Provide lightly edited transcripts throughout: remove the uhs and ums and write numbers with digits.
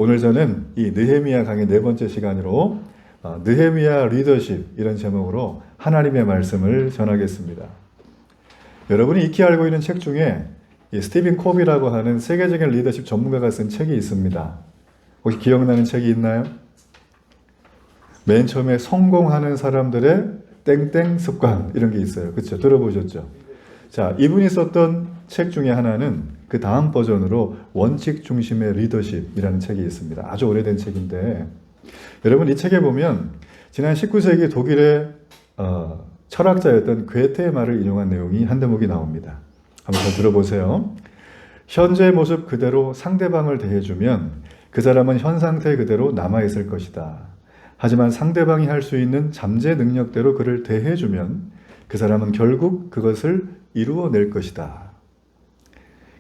오늘 저는 이 느헤미야 강의 네 번째 시간으로 느헤미야 리더십 이런 제목으로 하나님의 말씀을 전하겠습니다. 여러분이 익히 알고 있는 책 중에 이 스티븐 코비라고 하는 세계적인 리더십 전문가가 쓴 책이 있습니다. 혹시 기억나는 책이 있나요? 맨 처음에 성공하는 사람들의 땡땡 습관 이런 게 있어요. 그렇죠? 들어보셨죠? 자, 이분이 썼던 책 중에 하나는 그 다음 버전으로 원칙 중심의 리더십이라는 책이 있습니다. 아주 오래된 책인데 여러분 이 책에 보면 지난 19세기 독일의 철학자였던 괴테의 말을 인용한 내용이 한 대목이 나옵니다. 한번 더 들어보세요. 현재의 모습 그대로 상대방을 대해주면 그 사람은 현 상태 그대로 남아있을 것이다. 하지만 상대방이 할 수 있는 잠재 능력대로 그를 대해주면 그 사람은 결국 그것을 이루어낼 것이다.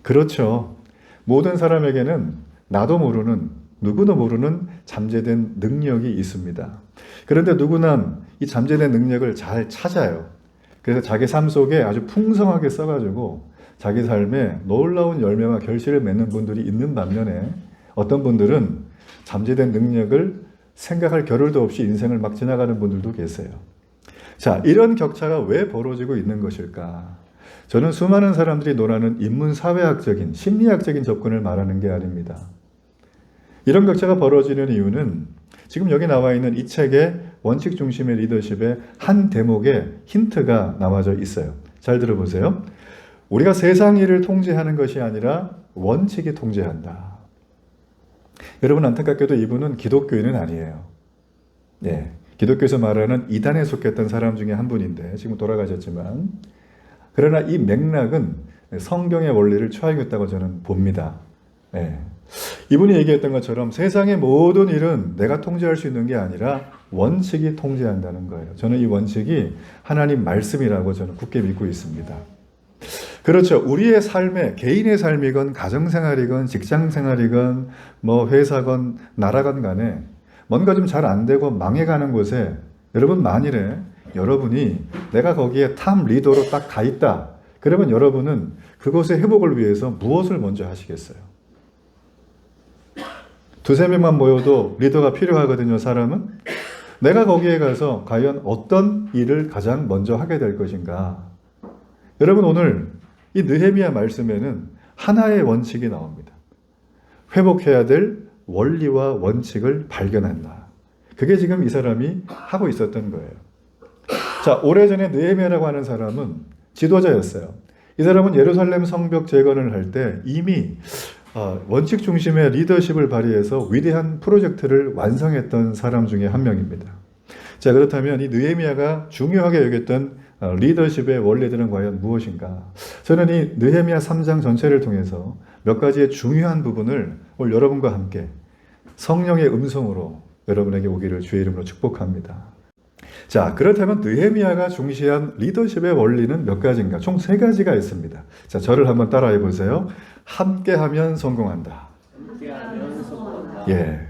그렇죠. 모든 사람에게는 나도 모르는, 누구도 모르는 잠재된 능력이 있습니다. 그런데 누구나 이 잠재된 능력을 잘 찾아요. 그래서 자기 삶 속에 아주 풍성하게 써가지고 자기 삶에 놀라운 열매와 결실을 맺는 분들이 있는 반면에 어떤 분들은 잠재된 능력을 생각할 겨를도 없이 인생을 막 지나가는 분들도 계세요. 자, 이런 격차가 왜 벌어지고 있는 것일까? 저는 수많은 사람들이 논하는 인문사회학적인, 심리학적인 접근을 말하는 게 아닙니다. 이런 격차가 벌어지는 이유는 지금 여기 나와 있는 이 책의 원칙 중심의 리더십의 한 대목에 힌트가 나와져 있어요. 잘 들어보세요. 우리가 세상 일을 통제하는 것이 아니라 원칙이 통제한다. 여러분 안타깝게도 이분은 기독교인은 아니에요. 네, 기독교에서 말하는 이단에 속했던 사람 중에 한 분인데 지금 돌아가셨지만 그러나 이 맥락은 성경의 원리를 취하겠다고 저는 봅니다. 네. 이분이 얘기했던 것처럼 세상의 모든 일은 내가 통제할 수 있는 게 아니라 원칙이 통제한다는 거예요. 저는 이 원칙이 하나님 말씀이라고 저는 굳게 믿고 있습니다. 그렇죠. 우리의 삶에 개인의 삶이건 가정생활이건 직장생활이건 뭐 회사건 나라건 간에 뭔가 좀 잘 안 되고 망해가는 곳에 여러분 만일에 여러분이 내가 거기에 탑 리더로 딱 가 있다. 그러면 여러분은 그것의 회복을 위해서 무엇을 먼저 하시겠어요? 두세 명만 모여도 리더가 필요하거든요, 사람은. 내가 거기에 가서 과연 어떤 일을 가장 먼저 하게 될 것인가? 여러분 오늘 이 느헤미야 말씀에는 하나의 원칙이 나옵니다. 회복해야 될 원리와 원칙을 발견한다. 그게 지금 이 사람이 하고 있었던 거예요. 자, 오래전에 느헤미야라고 하는 사람은 지도자였어요. 이 사람은 예루살렘 성벽 재건을 할 때 이미 원칙 중심의 리더십을 발휘해서 위대한 프로젝트를 완성했던 사람 중에 한 명입니다. 자, 그렇다면 이 느헤미야가 중요하게 여겼던 리더십의 원리들은 과연 무엇인가? 저는 이 느헤미야 3장 전체를 통해서 몇 가지의 중요한 부분을 오늘 여러분과 함께 성령의 음성으로 여러분에게 오기를 주의 이름으로 축복합니다. 자, 그렇다면 느헤미야가 중시한 리더십의 원리는 몇 가지인가? 총 3가지가 있습니다. 자, 저를 한번 따라해 보세요. 함께하면 성공한다. 함께하면 성공한다. 예.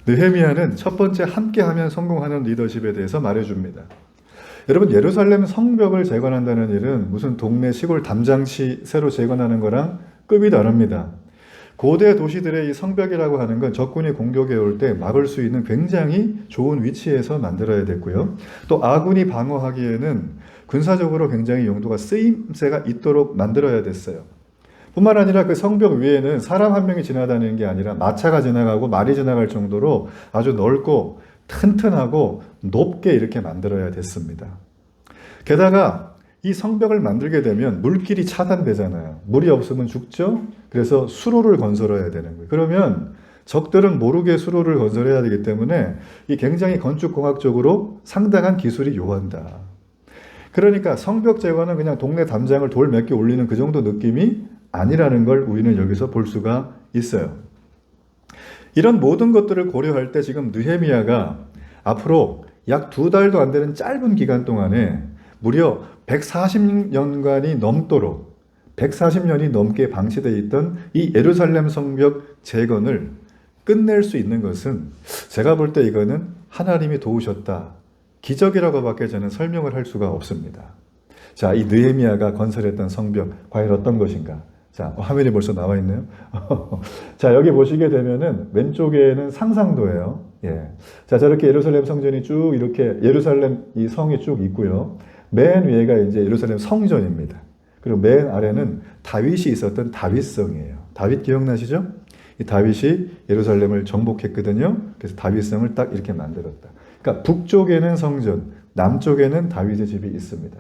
느헤미야는 첫 번째 함께하면 성공하는 리더십에 대해서 말해줍니다. 여러분 예루살렘 성벽을 재건한다는 일은 무슨 동네 시골 담장시 새로 재건하는 거랑 급이 다릅니다. 고대 도시들의 이 성벽이라고 하는 건 적군이 공격해 올 때 막을 수 있는 굉장히 좋은 위치에서 만들어야 됐고요. 또 아군이 방어하기에는 군사적으로 굉장히 용도가 쓰임새가 있도록 만들어야 됐어요. 뿐만 아니라 그 성벽 위에는 사람 한 명이 지나다니는 게 아니라 마차가 지나가고 말이 지나갈 정도로 아주 넓고 튼튼하고 높게 이렇게 만들어야 됐습니다. 게다가 이 성벽을 만들게 되면 물길이 차단되잖아요. 물이 없으면 죽죠? 그래서 수로를 건설해야 되는 거예요. 그러면 적들은 모르게 수로를 건설해야 되기 때문에 이 굉장히 건축공학적으로 상당한 기술이 요한다. 그러니까 성벽 재건은 그냥 동네 담장을 돌 몇 개 올리는 그 정도 느낌이 아니라는 걸 우리는 여기서 볼 수가 있어요. 이런 모든 것들을 고려할 때 지금 느헤미야가 앞으로 약 2달도 안 되는 짧은 기간 동안에 무려 140년간이 넘도록 140년이 넘게 방치되어 있던 이 예루살렘 성벽 재건을 끝낼 수 있는 것은 제가 볼 때 이거는 하나님이 도우셨다. 기적이라고밖에 저는 설명을 할 수가 없습니다. 자, 이 느헤미야가 건설했던 성벽 과연 어떤 것인가? 자, 화면이 벌써 나와 있네요. 자, 여기 보시게 되면은 왼쪽에는 상상도예요. 예. 자, 저렇게 예루살렘 성전이 쭉 이렇게 예루살렘 이 성이 쭉 있고요. 맨 위에가 이제 예루살렘 성전입니다. 그리고 맨 아래는 다윗이 있었던 다윗성이에요. 다윗 기억나시죠? 이 다윗이 예루살렘을 정복했거든요. 그래서 다윗성을 딱 이렇게 만들었다. 그러니까 북쪽에는 성전, 남쪽에는 다윗의 집이 있습니다.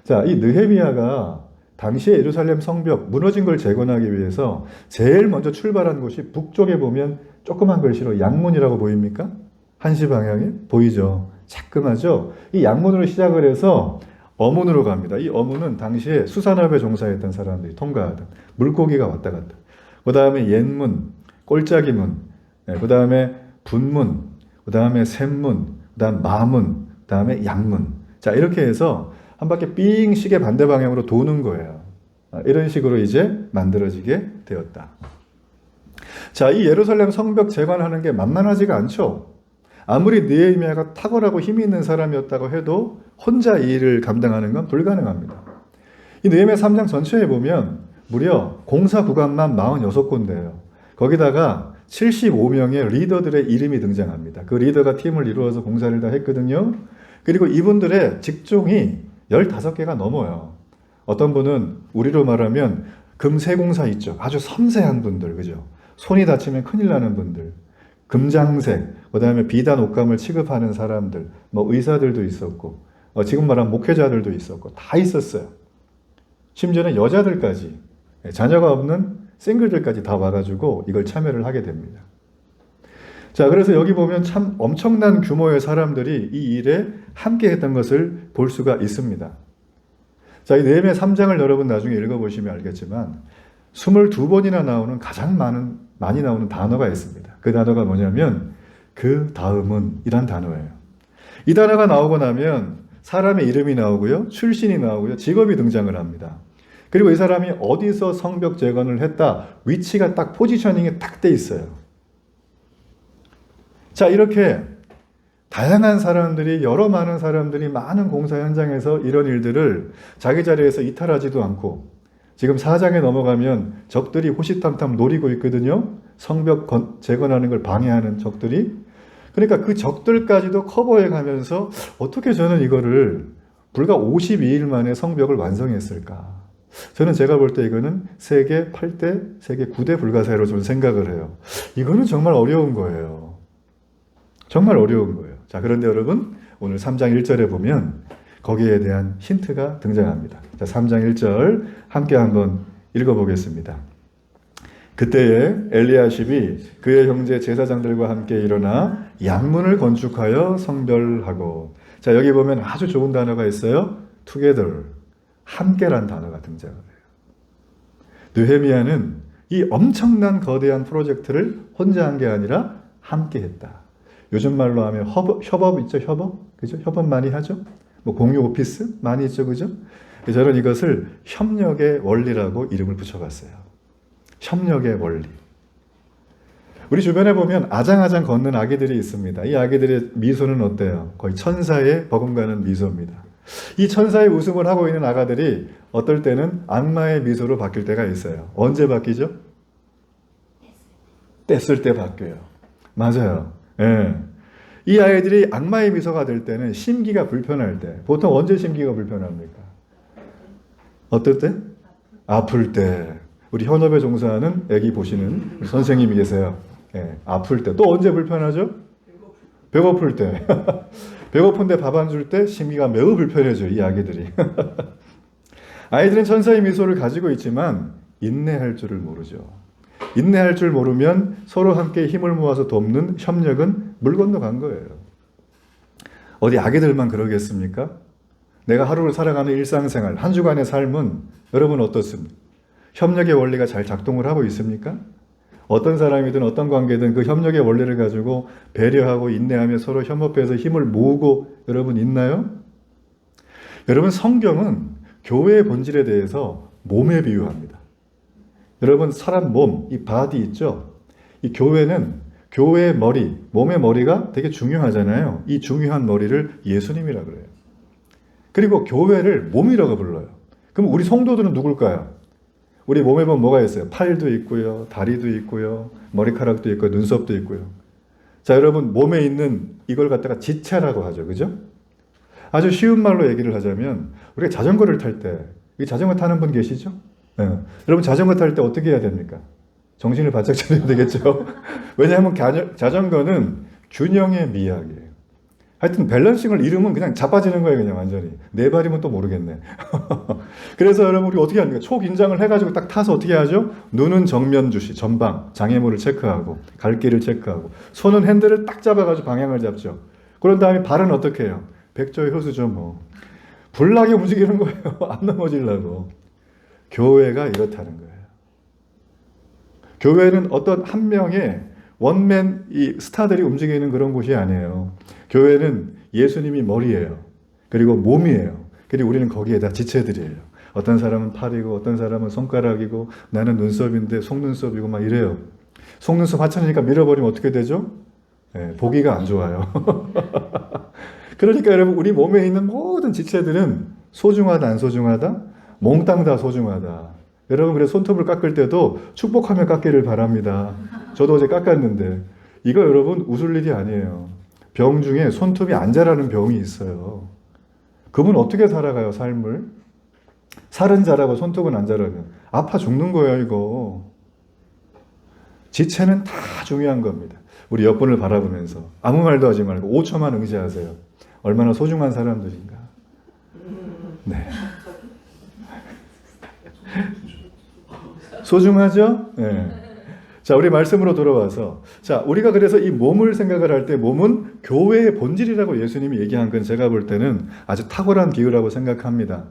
자, 이 느헤미야가 당시에 예루살렘 성벽 무너진 걸 재건하기 위해서 제일 먼저 출발한 곳이 북쪽에 보면 조그만 글씨로 양문이라고 보입니까? 한시 방향에 보이죠? 자그마죠? 이 양문으로 시작을 해서 어문으로 갑니다. 이 어문은 당시에 수산업에 종사했던 사람들이 통과하던 물고기가 왔다 갔다. 그 다음에 옛문, 꼴짜기문, 그 다음에 분문, 그 다음에 샘문, 그 다음 마문, 그 다음에 양문. 자, 이렇게 해서 한 바퀴 삥 시계 반대 방향으로 도는 거예요. 이런 식으로 이제 만들어지게 되었다. 자, 이 예루살렘 성벽 재건하는 게 만만하지가 않죠. 아무리 느헤미야가 탁월하고 힘이 있는 사람이었다고 해도 혼자 이 일을 감당하는 건 불가능합니다. 이 느헤미야 3장 전체에 보면 무려 공사 구간만 46군데예요. 거기다가 75명의 리더들의 이름이 등장합니다. 그 리더가 팀을 이루어서 공사를 다 했거든요. 그리고 이분들의 직종이 15개가 넘어요. 어떤 분은 우리로 말하면 금세공사 있죠. 아주 섬세한 분들, 그죠? 손이 다치면 큰일 나는 분들. 금장색, 그 다음에 비단 옷감을 취급하는 사람들, 뭐 의사들도 있었고, 지금 말하는 목회자들도 있었고, 다 있었어요. 심지어는 여자들까지, 자녀가 없는 싱글들까지 다 와가지고 이걸 참여를 하게 됩니다. 자, 그래서 여기 보면 참 엄청난 규모의 사람들이 이 일에 함께 했던 것을 볼 수가 있습니다. 자, 이 느헤미야 3장을 여러분 나중에 읽어보시면 알겠지만 22번이나 나오는 가장 많이 나오는 단어가 있습니다. 그 단어가 뭐냐면 그 다음은 이란 단어예요. 이 단어가 나오고 나면 사람의 이름이 나오고요. 출신이 나오고요. 직업이 등장을 합니다. 그리고 이 사람이 어디서 성벽 재건을 했다. 위치가 딱 포지셔닝이 딱 돼 있어요. 자, 이렇게 다양한 사람들이 많은 사람들이 많은 공사 현장에서 이런 일들을 자기 자리에서 이탈하지도 않고 지금 4장에 넘어가면 적들이 호시탐탐 노리고 있거든요. 성벽 재건하는 걸 방해하는 적들이. 그러니까 그 적들까지도 커버해 가면서 어떻게 저는 이거를 불과 52일 만에 성벽을 완성했을까. 저는 제가 볼 때 이거는 세계 8대, 세계 9대 불가사의로 저는 생각을 해요. 이거는 정말 어려운 거예요. 정말 어려운 거예요. 자, 그런데 여러분 오늘 3장 1절에 보면 거기에 대한 힌트가 등장합니다. 자, 3장 1절 함께 한번 읽어보겠습니다. 그때에 엘리야십이 그의 형제 제사장들과 함께 일어나 양문을 건축하여 성별하고. 자, 여기 보면 아주 좋은 단어가 있어요. together, 함께란 단어가 등장을 해요. 느헤미야는 이 엄청난 거대한 프로젝트를 혼자 한 게 아니라 함께 했다. 요즘 말로 하면 협업 있죠, 협업? 그죠? 협업 많이 하죠? 뭐 공유 오피스 많이 있죠, 그죠? 저는 이것을 협력의 원리라고 이름을 붙여봤어요. 협력의 원리. 우리 주변에 보면 아장아장 걷는 아기들이 있습니다. 이 아기들의 미소는 어때요? 거의 천사의 버금가는 미소입니다. 이 천사의 웃음을 하고 있는 아가들이 어떨 때는 악마의 미소로 바뀔 때가 있어요. 언제 바뀌죠? 뗐을 때 바뀌어요. 맞아요. 예. 이 아이들이 악마의 미소가 될 때는 심기가 불편할 때. 보통 언제 심기가 불편합니까? 어떨 때? 아플 때. 우리 현업에 종사하는 애기 보시는 우리 선생님이 계세요. 예. 아플 때. 또 언제 불편하죠? 배고플 때. 배고픈데 밥 안 줄 때 심기가 매우 불편해져요. 이 아기들이. 아이들은 천사의 미소를 가지고 있지만 인내할 줄을 모르죠. 인내할 줄 모르면 서로 함께 힘을 모아서 돕는 협력은 물 건너간 거예요. 어디 아기들만 그러겠습니까? 내가 하루를 살아가는 일상생활, 한 주간의 삶은 여러분 어떻습니까? 협력의 원리가 잘 작동을 하고 있습니까? 어떤 사람이든 어떤 관계든 그 협력의 원리를 가지고 배려하고 인내하며 서로 협업해서 힘을 모으고 여러분 있나요? 여러분 성경은 교회의 본질에 대해서 몸에 비유합니다. 여러분 사람 몸, 이 바디 있죠? 이 교회는 교회의 머리, 몸의 머리가 되게 중요하잖아요. 이 중요한 머리를 예수님이라 그래요. 그리고 교회를 몸이라고 불러요. 그럼 우리 성도들은 누굴까요? 우리 몸에 보면 뭐가 있어요? 팔도 있고요, 다리도 있고요, 머리카락도 있고 눈썹도 있고요. 자, 여러분 몸에 있는 이걸 갖다가 지체라고 하죠. 그죠? 아주 쉬운 말로 얘기를 하자면 우리가 자전거를 탈 때, 이 자전거 타는 분 계시죠? 네. 여러분 자전거 탈 때 어떻게 해야 됩니까? 정신을 바짝 차려야 되겠죠? 왜냐하면 자전거는 균형의 미학이에요. 하여튼 밸런싱을 잃으면 그냥 자빠지는 거예요. 그냥 완전히. 네 발이면 또 모르겠네. 그래서 여러분 우리 어떻게 합니까? 초긴장을 해가지고 딱 타서 어떻게 하죠? 눈은 정면 주시, 전방, 장애물을 체크하고 갈 길을 체크하고 손은 핸들을 딱 잡아가지고 방향을 잡죠. 그런 다음에 발은 어떻게 해요? 백조의 효수죠 뭐. 불나게 움직이는 거예요. 안 넘어지려고. 교회가 이렇다는 거예요. 교회는 어떤 한 명의 원맨 이 스타들이 움직이는 그런 곳이 아니에요. 교회는 예수님이 머리예요. 그리고 몸이에요. 그리고 우리는 거기에다 지체들이에요. 어떤 사람은 팔이고 어떤 사람은 손가락이고 나는 눈썹인데 속눈썹이고 막 이래요. 속눈썹 하찮으니까 밀어버리면 어떻게 되죠? 네, 보기가 안 좋아요. 그러니까 여러분 우리 몸에 있는 모든 지체들은 소중하다 안 소중하다? 몽땅 다 소중하다. 여러분 그래서 손톱을 깎을 때도 축복하며 깎기를 바랍니다. 저도 어제 깎았는데 이거 여러분 웃을 일이 아니에요. 병 중에 손톱이 안 자라는 병이 있어요. 그분 어떻게 살아가요 삶을? 살은 자라고 손톱은 안 자라면 아파 죽는 거예요 이거. 지체는 다 중요한 겁니다. 우리 옆분을 바라보면서 아무 말도 하지 말고 5초만 응시하세요. 얼마나 소중한 사람들인가. 네. 소중하죠? 네. 자, 우리 말씀으로 돌아와서 자, 우리가 그래서 이 몸을 생각을 할 때 몸은 교회의 본질이라고 예수님이 얘기한 건 제가 볼 때는 아주 탁월한 비유라고 생각합니다.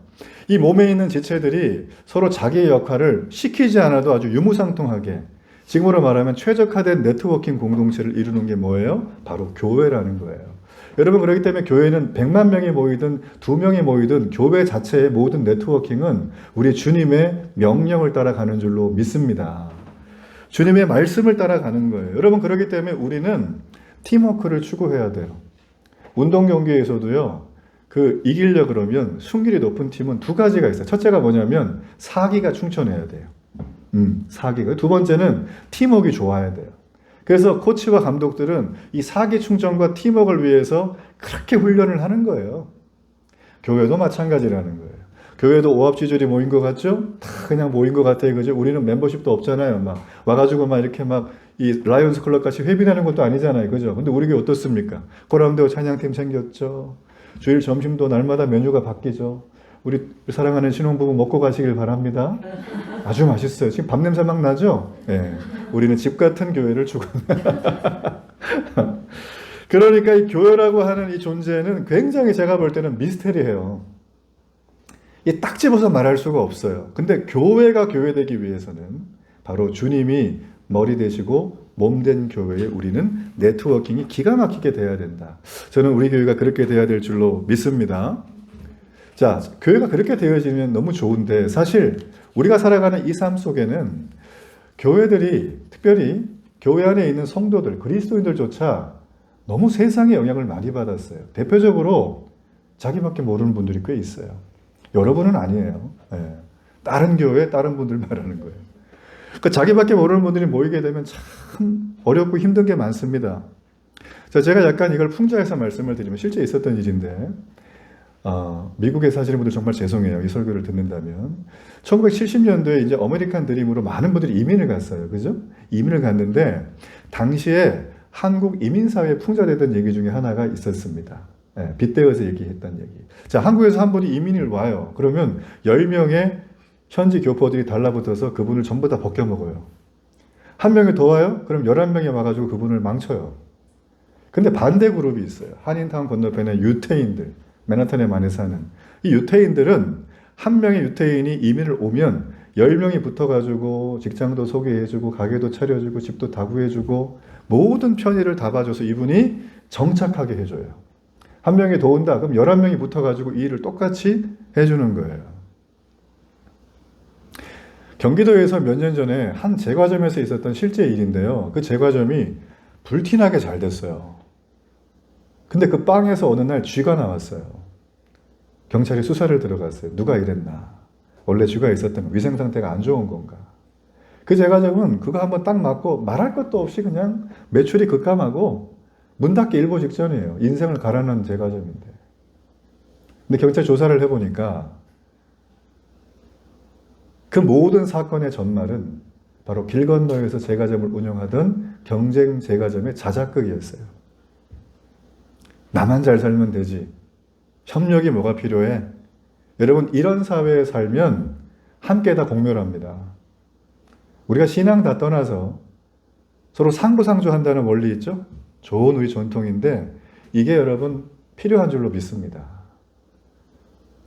이 몸에 있는 지체들이 서로 자기의 역할을 시키지 않아도 아주 유무상통하게 지금으로 말하면 최적화된 네트워킹 공동체를 이루는 게 뭐예요? 바로 교회라는 거예요. 여러분 그렇기 때문에 교회는 100만 명이 모이든 2명이 모이든 교회 자체의 모든 네트워킹은 우리 주님의 명령을 따라가는 줄로 믿습니다. 주님의 말씀을 따라가는 거예요. 여러분 그렇기 때문에 우리는 팀워크를 추구해야 돼요. 운동 경기에서도요. 이기려 그러면 승률이 높은 팀은 두 가지가 있어요. 첫째가 뭐냐면 사기가 충천해야 돼요. 사기가. 두 번째는 팀워크가 좋아야 돼요. 그래서 코치와 감독들은 이 사기 충전과 팀워크를 위해서 그렇게 훈련을 하는 거예요. 교회도 마찬가지라는 거예요. 교회도 오합지졸이 모인 것 같죠? 다 그냥 모인 것 같아요. 그죠? 우리는 멤버십도 없잖아요. 막 와가지고 막 이렇게 막 이 라이온스 클럽 같이 회비하는 것도 아니잖아요. 그죠? 근데 우리 교회 어떻습니까? 고람대오 찬양팀 생겼죠. 주일 점심도 날마다 메뉴가 바뀌죠. 우리 사랑하는 신혼부부 먹고 가시길 바랍니다. 아주 맛있어요. 지금 밥 냄새 막 나죠? 네. 우리는 집 같은 교회를 추구합니다. 그러니까 이 교회라고 하는 이 존재는 굉장히 제가 볼 때는 미스테리해요. 딱 집어서 말할 수가 없어요. 근데 교회가 교회되기 위해서는 바로 주님이 머리 되시고 몸된 교회에 우리는 네트워킹이 기가 막히게 돼야 된다. 저는 우리 교회가 그렇게 돼야 될 줄로 믿습니다. 자, 교회가 그렇게 되어지면 너무 좋은데 사실 우리가 살아가는 이 삶 속에는 교회들이 특별히 교회 안에 있는 성도들, 그리스도인들조차 너무 세상의 영향을 많이 받았어요. 대표적으로 자기밖에 모르는 분들이 꽤 있어요. 여러분은 아니에요. 네. 다른 교회, 다른 분들 말하는 거예요. 그러니까 자기밖에 모르는 분들이 모이게 되면 참 어렵고 힘든 게 많습니다. 자, 제가 약간 이걸 풍자해서 말씀을 드리면 실제 있었던 일인데 미국에 사시는 분들 정말 죄송해요. 이 설교를 듣는다면. 1970년도에 이제 아메리칸 드림으로 많은 분들이 이민을 갔어요. 그죠? 이민을 갔는데, 당시에 한국 이민사회에 풍자되던 얘기 중에 하나가 있었습니다. 네, 빗대어서 얘기했던 얘기. 자, 한국에서 한 분이 이민을 와요. 그러면 10명의 현지 교포들이 달라붙어서 그분을 전부 다 벗겨먹어요. 한 명이 더 와요? 그럼 11명이 와가지고 그분을 망쳐요. 근데 반대 그룹이 있어요. 한인타운 건너편에 유태인들. 맨하탄에 많이 사는 이 유태인들은 한 명의 유태인이 이민을 오면 10명이 붙어가지고 직장도 소개해주고 가게도 차려주고 집도 다 구해주고 모든 편의를 다 봐줘서 이분이 정착하게 해줘요. 한 명이 더 온다 그럼 11명이 붙어가지고 이 일을 똑같이 해주는 거예요. 경기도에서 몇 년 전에 한 제과점에서 있었던 실제 일인데요. 그 제과점이 불티나게 잘 됐어요. 근데 그 빵에서 어느 날 쥐가 나왔어요. 경찰이 수사를 들어갔어요. 누가 이랬나. 원래 쥐가 있었던 거, 위생 상태가 안 좋은 건가? 그 제과점은 그거 한번 딱 맞고 말할 것도 없이 그냥 매출이 급감하고 문 닫기 일보 직전이에요. 인생을 가라는 제과점인데. 근데 경찰 조사를 해보니까 그 모든 사건의 전말은 바로 길 건너에서 제과점을 운영하던 경쟁 제과점의 자작극이었어요. 나만 잘 살면 되지. 협력이 뭐가 필요해? 여러분, 이런 사회에 살면 함께 다 공멸합니다. 우리가 신앙 다 떠나서 서로 상부상조한다는 원리 있죠? 좋은 우리 전통인데 이게 여러분 필요한 줄로 믿습니다.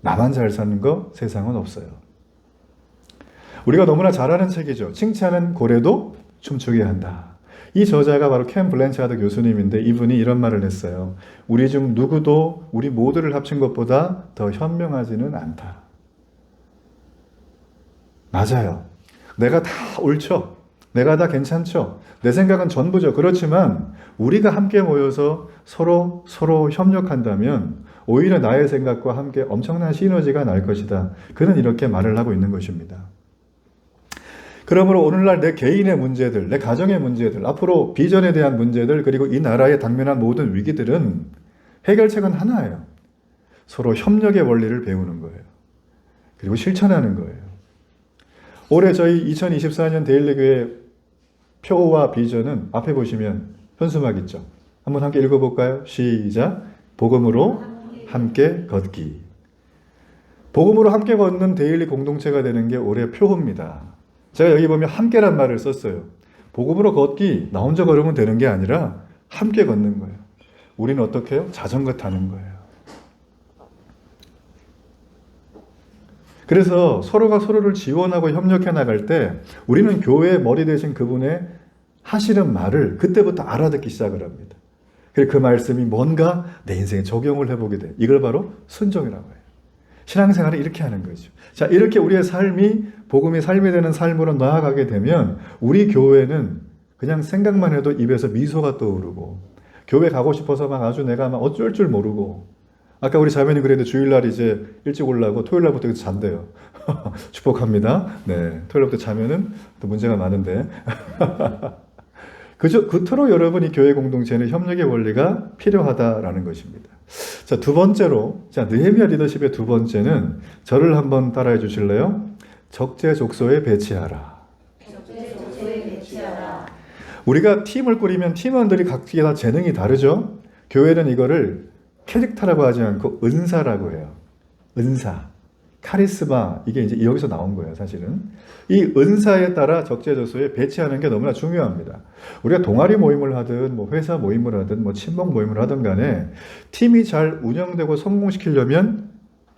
나만 잘 사는 거 세상은 없어요. 우리가 너무나 잘 아는 책이죠. 칭찬은 고래도 춤추게 한다. 이 저자가 바로 켄 블랜차드 교수님인데 이분이 이런 말을 했어요. 우리 중 누구도 우리 모두를 합친 것보다 더 현명하지는 않다. 맞아요. 내가 다 옳죠. 내가 다 괜찮죠. 내 생각은 전부죠. 그렇지만 우리가 함께 모여서 서로 협력한다면 오히려 나의 생각과 함께 엄청난 시너지가 날 것이다. 그는 이렇게 말을 하고 있는 것입니다. 그러므로 오늘날 내 개인의 문제들, 내 가정의 문제들, 앞으로 비전에 대한 문제들, 그리고 이 나라에 당면한 모든 위기들은 해결책은 하나예요. 서로 협력의 원리를 배우는 거예요. 그리고 실천하는 거예요. 올해 저희 2024년 데일리교회 표와 비전은 앞에 보시면 현수막 있죠. 한번 함께 읽어볼까요? 시작. 복음으로 함께 걷기. 복음으로 함께 걷는 데일리 공동체가 되는 게 올해 표입니다. 제가 여기 보면 함께란 말을 썼어요. 복음으로 걷기, 나 혼자 걸으면 되는 게 아니라 함께 걷는 거예요. 우리는 어떻게 해요? 자전거 타는 거예요. 그래서 서로가 서로를 지원하고 협력해 나갈 때 우리는 교회의 머리 대신 그분의 하시는 말을 그때부터 알아듣기 시작을 합니다. 그래서 그 말씀이 뭔가 내 인생에 적용을 해보게 돼. 이걸 바로 순종이라고 해요. 신앙생활을 이렇게 하는 거죠. 자, 이렇게 우리의 삶이 복음이 삶이 되는 삶으로 나아가게 되면 우리 교회는 그냥 생각만 해도 입에서 미소가 떠오르고 교회 가고 싶어서 막 아주 내가 막 어쩔 줄 모르고 아까 우리 자매님 그래도 주일날 이제 일찍 올라고 토요일날부터 잔대요. 축복합니다. 네, 토요일부터 자면은 또 문제가 많은데 그토록 여러분 이 교회 공동체는 협력의 원리가 필요하다라는 것입니다. 자, 두 번째로, 자, 느헤미야 리더십의 두 번째는 저를 한번 따라해 주실래요? 적재적소에 배치하라. 적재적소에 배치하라. 우리가 팀을 꾸리면 팀원들이 각기 다 재능이 다르죠? 교회는 이거를 캐릭터라고 하지 않고 은사라고 해요. 은사. 카리스마. 이게 이제 여기서 나온 거예요, 사실은. 이 은사에 따라 적재적소에 배치하는 게 너무나 중요합니다. 우리가 동아리 모임을 하든, 뭐 회사 모임을 하든, 뭐 친목 모임을 하든 간에 팀이 잘 운영되고 성공시키려면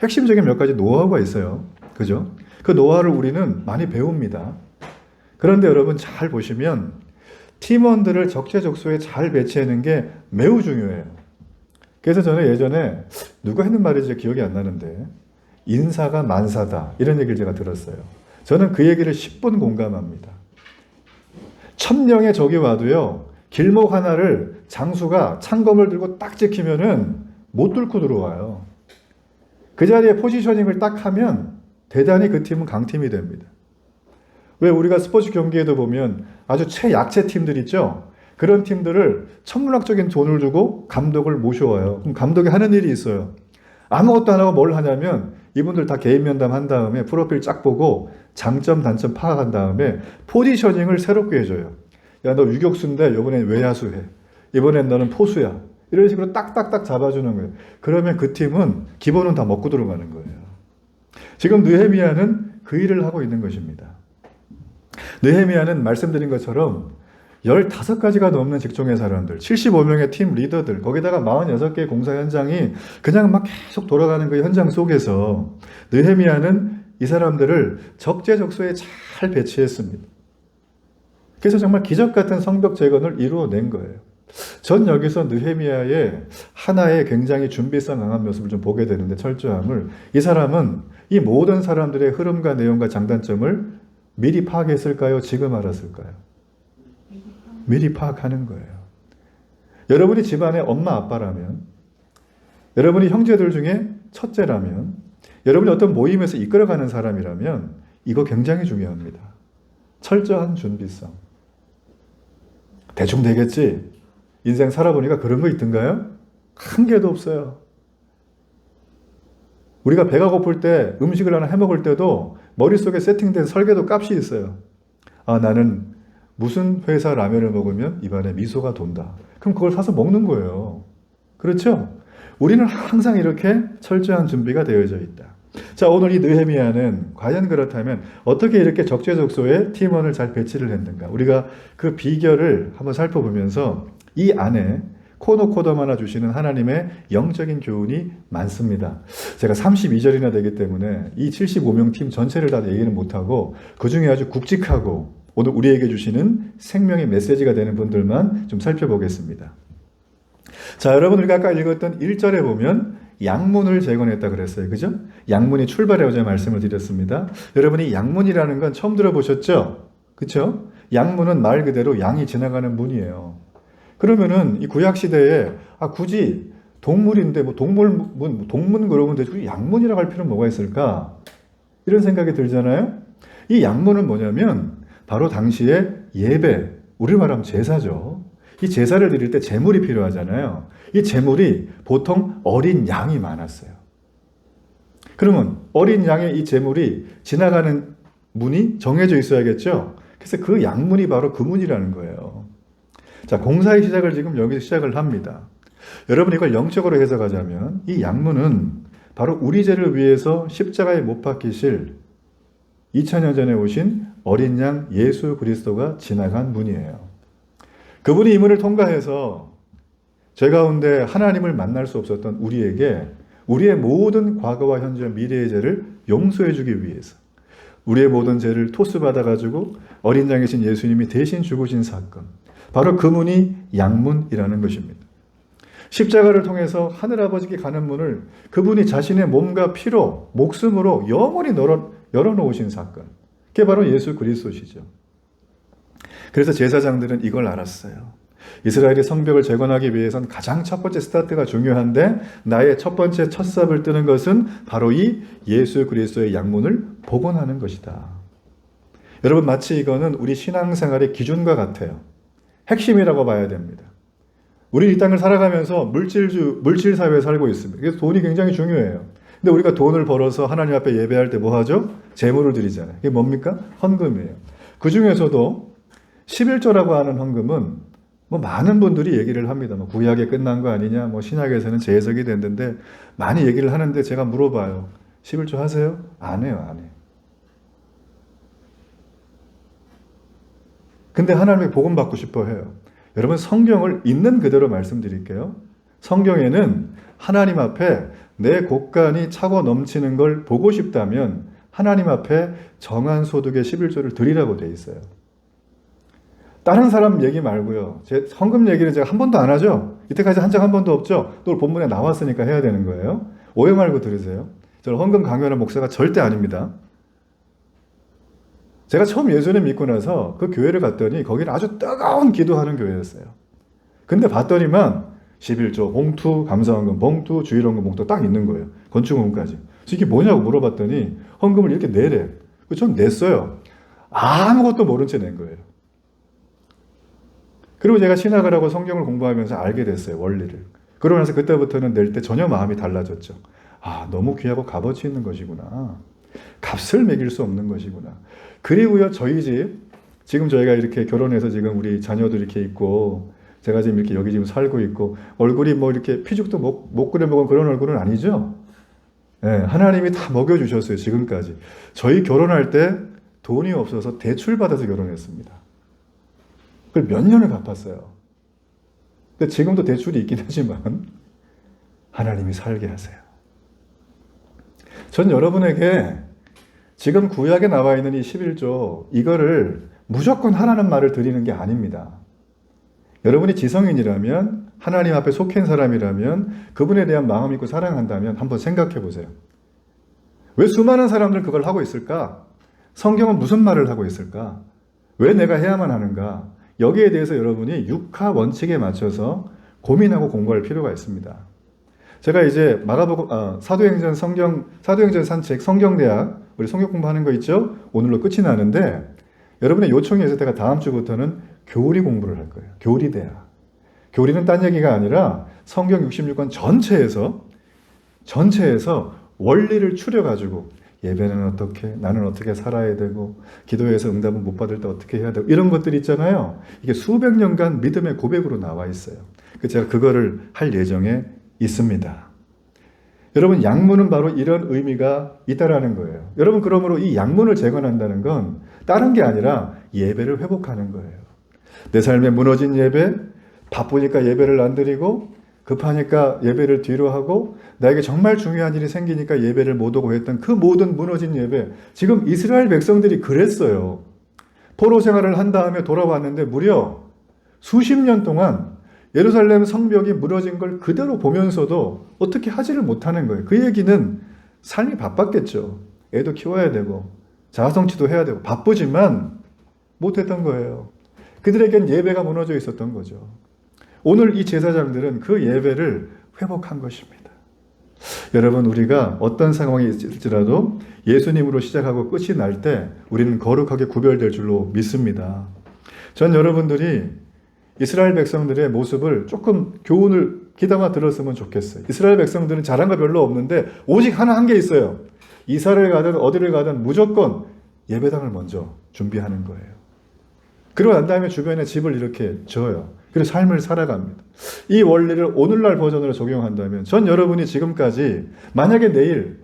핵심적인 몇 가지 노하우가 있어요. 그죠? 그 노하우를 우리는 많이 배웁니다. 그런데 여러분 잘 보시면 팀원들을 적재적소에 잘 배치하는 게 매우 중요해요. 그래서 저는 예전에 누가 했는 말인지 기억이 안 나는데 인사가 만사다 이런 얘기를 제가 들었어요. 저는 그 얘기를 10분 공감합니다. 1000명의 적이 와도요 길목 하나를 장수가 창검을 들고 딱 지키면은 못 뚫고 들어와요. 그 자리에 포지셔닝을 딱 하면 대단히 그 팀은 강팀이 됩니다. 왜 우리가 스포츠 경기에도 보면 아주 최약체 팀들 있죠? 그런 팀들을 천문학적인 돈을 주고 감독을 모셔와요. 그럼 감독이 하는 일이 있어요. 아무것도 안 하고 뭘 하냐면 이분들 다 개인 면담 한 다음에 프로필 쫙 보고 장점 단점 파악한 다음에 포지셔닝을 새롭게 해줘요. 야, 너 유격수인데 이번엔 외야수 해. 이번엔 너는 포수야. 이런 식으로 딱딱딱 잡아주는 거예요. 그러면 그 팀은 기본은 다 먹고 들어가는 거예요. 지금 느헤미야는 그 일을 하고 있는 것입니다. 느헤미야는 말씀드린 것처럼 15가지가 넘는 직종의 사람들, 75명의 팀 리더들, 거기다가 46개의 공사 현장이 그냥 막 계속 돌아가는 그 현장 속에서 느헤미야는 이 사람들을 적재적소에 잘 배치했습니다. 그래서 정말 기적 같은 성벽 재건을 이루어낸 거예요. 전 여기서 느헤미야의 하나의 굉장히 준비성 강한 모습을 좀 보게 되는데 철저함을 이 사람은 이 모든 사람들의 흐름과 내용과 장단점을 미리 파악했을까요? 지금 알았을까요? 미리 파악하는 거예요. 여러분이 집안의 엄마 아빠라면 여러분이 형제들 중에 첫째라면 여러분이 어떤 모임에서 이끌어가는 사람이라면 이거 굉장히 중요합니다. 철저한 준비성. 대충 되겠지? 인생 살아보니까 그런 거 있던가요? 한 개도 없어요. 우리가 배가 고플 때 음식을 하나 해먹을 때도 머릿속에 세팅된 설계도 값이 있어요. 아, 나는 무슨 회사 라면을 먹으면 입안에 미소가 돈다. 그럼 그걸 사서 먹는 거예요. 그렇죠? 우리는 항상 이렇게 철저한 준비가 되어져 있다. 자, 오늘 이 느헤미야는 과연 그렇다면 어떻게 이렇게 적재적소에 팀원을 잘 배치를 했는가? 우리가 그 비결을 한번 살펴보면서 이 안에 코너코덤 하나 주시는 하나님의 영적인 교훈이 많습니다. 제가 32절이나 되기 때문에 이 75명 팀 전체를 다 얘기는 못하고 그 중에 아주 굵직하고 오늘 우리에게 주시는 생명의 메시지가 되는 분들만 좀 살펴보겠습니다. 자, 여러분 우리가 아까 읽었던 1절에 보면 양문을 재건했다 그랬어요. 그죠? 양문이 출발해 어제 말씀을 드렸습니다. 여러분이 양문이라는 건 처음 들어보셨죠? 그렇죠? 양문은 말 그대로 양이 지나가는 문이에요. 그러면은 이 구약 시대에 굳이 동물인데 뭐 동문 그러면 되지 양문이라고 할 필요는 뭐가 있을까? 이런 생각이 들잖아요. 이 양문은 뭐냐면 바로 당시에 예배, 우리로 말하면 제사죠. 이 제사를 드릴 때 제물이 필요하잖아요. 이 제물이 보통 어린 양이 많았어요. 그러면 어린 양의 이 제물이 지나가는 문이 정해져 있어야겠죠. 그래서 그 양문이 바로 그 문이라는 거예요. 자, 공사의 시작을 지금 여기서 시작을 합니다. 여러분 이걸 영적으로 해석하자면 이 양문은 바로 우리 죄를 위해서 십자가에 못 박히실 2000년 전에 오신 어린 양 예수 그리스도가 지나간 문이에요. 그분이 이 문을 통과해서 죄 가운데 하나님을 만날 수 없었던 우리에게 우리의 모든 과거와 현재 미래의 죄를 용서해 주기 위해서 우리의 모든 죄를 토스받아가지고 어린 양이신 예수님이 대신 죽으신 사건, 바로 그 문이 양문이라는 것입니다. 십자가를 통해서 하늘아버지께 가는 문을 그분이 자신의 몸과 피로 목숨으로 영원히 열어놓으신 사건, 그게 바로 예수 그리스도시죠. 그래서 제사장들은 이걸 알았어요. 이스라엘의 성벽을 재건하기 위해선 가장 첫 번째 스타트가 중요한데 나의 첫 번째 첫 삽을 뜨는 것은 바로 이 예수 그리스도의 양문을 복원하는 것이다. 여러분 마치 이거는 우리 신앙생활의 기준과 같아요. 핵심이라고 봐야 됩니다. 우리 이 땅을 살아가면서 물질 사회에 살고 있습니다. 그래서 돈이 굉장히 중요해요. 근데 우리가 돈을 벌어서 하나님 앞에 예배할 때 뭐 하죠? 제물을 드리잖아요. 그게 뭡니까? 헌금이에요. 그 중에서도 11조라고 하는 헌금은 뭐 많은 분들이 얘기를 합니다. 뭐 구약에 끝난 거 아니냐, 뭐 신약에서는 재해석이 됐는데 많이 얘기를 하는데 제가 물어봐요. 11조 하세요? 안 해요, 안 해요. 근데 하나님의 복음 받고 싶어 해요. 여러분 성경을 있는 그대로 말씀드릴게요. 성경에는 하나님 앞에 내 곳간이 차고 넘치는 걸 보고 싶다면 하나님 앞에 정한 소득의 11조를 드리라고 돼 있어요. 다른 사람 얘기 말고요. 제 헌금 얘기를 제가 한 번도 안 하죠. 이때까지 한 적 한 번도 없죠. 또 본문에 나왔으니까 해야 되는 거예요. 오해 말고 들으세요. 저는 헌금 강요하는 목사가 절대 아닙니다. 제가 처음 예수님 믿고 나서 그 교회를 갔더니 거기는 아주 뜨거운 기도하는 교회였어요. 근데 봤더니만 11조, 봉투, 감사헌금, 봉투, 주일헌금, 봉투 딱 있는 거예요. 건축헌금까지. 이게 뭐냐고 물어봤더니 헌금을 이렇게 내래. 전 냈어요. 아무것도 모른 채 낸 거예요. 그리고 제가 신학을 하고 성경을 공부하면서 알게 됐어요. 원리를. 그러고 나서 그때부터는 낼 때 전혀 마음이 달라졌죠. 너무 귀하고 값어치 있는 것이구나. 값을 매길 수 없는 것이구나. 그리고요, 저희 집, 지금 저희가 이렇게 결혼해서 지금 우리 자녀들 이렇게 있고, 제가 지금 이렇게 여기 지금 살고 있고, 얼굴이 뭐 이렇게 피죽도 못 그려 먹은 그런 얼굴은 아니죠? 네, 하나님이 다 먹여주셨어요, 지금까지. 저희 결혼할 때 돈이 없어서 대출 받아서 결혼했습니다. 그걸 몇 년을 갚았어요. 근데 지금도 대출이 있긴 하지만, 하나님이 살게 하세요. 전 여러분에게 지금 구약에 나와 있는 이 11조, 이거를 무조건 하라는 말을 드리는 게 아닙니다. 여러분이 지성인이라면, 하나님 앞에 속한 사람이라면, 그분에 대한 마음 있고 사랑한다면 한번 생각해 보세요. 왜 수많은 사람들은 그걸 하고 있을까? 성경은 무슨 말을 하고 있을까? 왜 내가 해야만 하는가? 여기에 대해서 여러분이 육하 원칙에 맞춰서 고민하고 공부할 필요가 있습니다. 제가 이제 사도행전 산책 성경대학 우리 성경 공부하는 거 있죠? 오늘로 끝이 나는데 여러분의 요청이 있을 때가 다음 주부터는 교리 공부를 할 거예요. 교리대학. 교리는 딴 얘기가 아니라 성경 66권 전체에서 원리를 추려가지고 예배는 어떻게, 나는 어떻게 살아야 되고, 기도해서 응답은 못 받을 때 어떻게 해야 되고, 이런 것들 있잖아요. 이게 수백 년간 믿음의 고백으로 나와 있어요. 제가 그거를 할 예정에 있습니다. 여러분, 양문은 바로 이런 의미가 있다라는 거예요. 여러분, 그러므로 이 양문을 재건한다는 건 다른 게 아니라 예배를 회복하는 거예요. 내 삶에 무너진 예배, 바쁘니까 예배를 안 드리고, 급하니까 예배를 뒤로 하고, 나에게 정말 중요한 일이 생기니까 예배를 못 오고 했던 그 모든 무너진 예배, 지금 이스라엘 백성들이 그랬어요. 포로 생활을 한 다음에 돌아왔는데 무려 수십 년 동안 예루살렘 성벽이 무너진 걸 그대로 보면서도 어떻게 하지를 못하는 거예요. 그 얘기는 삶이 바빴겠죠. 애도 키워야 되고 자아성취도 해야 되고 바쁘지만 못했던 거예요. 그들에겐 예배가 무너져 있었던 거죠. 오늘 이 제사장들은 그 예배를 회복한 것입니다. 여러분, 우리가 어떤 상황이 있을지라도 예수님으로 시작하고 끝이 날 때 우리는 거룩하게 구별될 줄로 믿습니다. 전 여러분들이 이스라엘 백성들의 모습을 조금 교훈을 귀담아 들었으면 좋겠어요. 이스라엘 백성들은 잘한 거 별로 없는데 오직 하나 한 게 있어요. 이사를 가든 어디를 가든 무조건 예배당을 먼저 준비하는 거예요. 그러고 난 다음에 주변에 집을 이렇게 지어요. 그래서 삶을 살아갑니다. 이 원리를 오늘날 버전으로 적용한다면 전 여러분이 지금까지 만약에 내일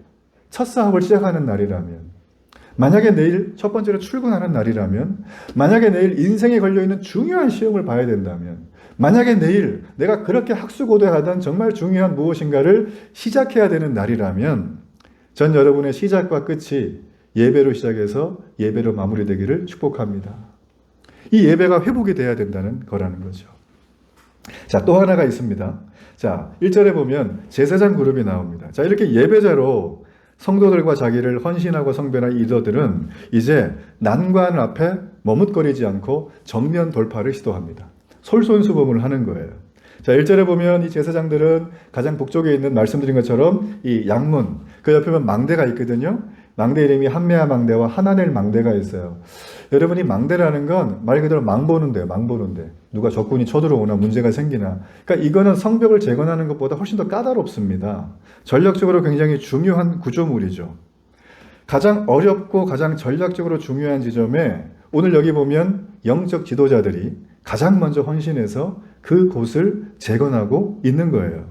첫 사업을 시작하는 날이라면, 만약에 내일 첫 번째로 출근하는 날이라면, 만약에 내일 인생에 걸려있는 중요한 시험을 봐야 된다면, 만약에 내일 내가 그렇게 학수고대하던 정말 중요한 무엇인가를 시작해야 되는 날이라면 전 여러분의 시작과 끝이 예배로 시작해서 예배로 마무리되기를 축복합니다. 이 예배가 회복이 돼야 된다는 거라는 거죠. 자, 또 하나가 있습니다. 자, 1절에 보면 제사장 그룹이 나옵니다. 자, 이렇게 예배자로 성도들과 자기를 헌신하고 성변한 리더들은 이제 난관 앞에 머뭇거리지 않고 정면 돌파를 시도합니다. 솔선수범을 하는 거예요. 자, 1절에 보면 이 제사장들은 가장 북쪽에 있는 말씀드린 것처럼 이 양문, 그 옆에 보면 망대가 있거든요. 망대 이름이 한메아 망대와 하나넬 망대가 있어요. 여러분이 망대라는 건 말 그대로 망보는 데요. 망보는 데. 누가 적군이 쳐들어오나 문제가 생기나. 그러니까 이거는 성벽을 재건하는 것보다 훨씬 더 까다롭습니다. 전략적으로 굉장히 중요한 구조물이죠. 가장 어렵고 가장 전략적으로 중요한 지점에 오늘 여기 보면 영적 지도자들이 가장 먼저 헌신해서 그곳을 재건하고 있는 거예요.